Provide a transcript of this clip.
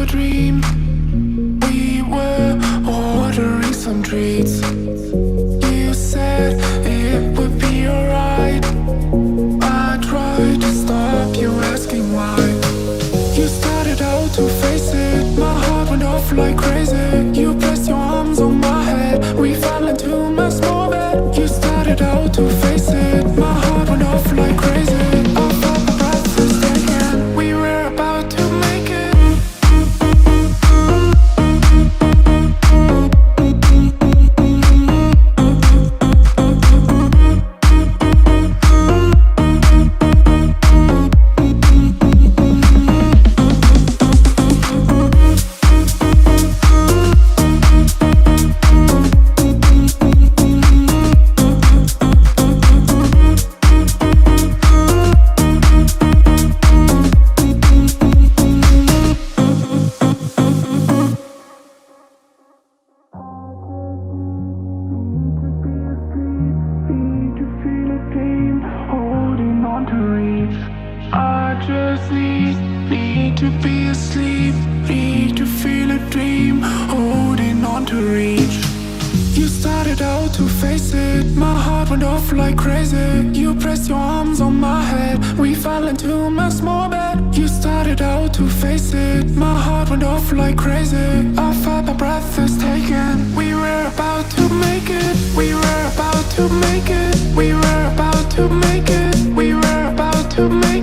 dream. We were ordering some treats. You said it would be alright. I tried to stop you asking why. You started out to face it. My heart went off like crazy. You pressed your arms on my head. We fell into my small bed. You started out to face it. My heart went off like crazy. I felt my breath was taken. We were about to make it. Need to be asleep, need to feel a dream, holding on to reach. You started out to face it. My heart went off like crazy. You pressed your arms on my head. We fell into my small bed. You started out to face it. My heart went off like crazy. I felt my breath was taken. We were about to make it. We were about to make it. We were about to make it. We were about to make it.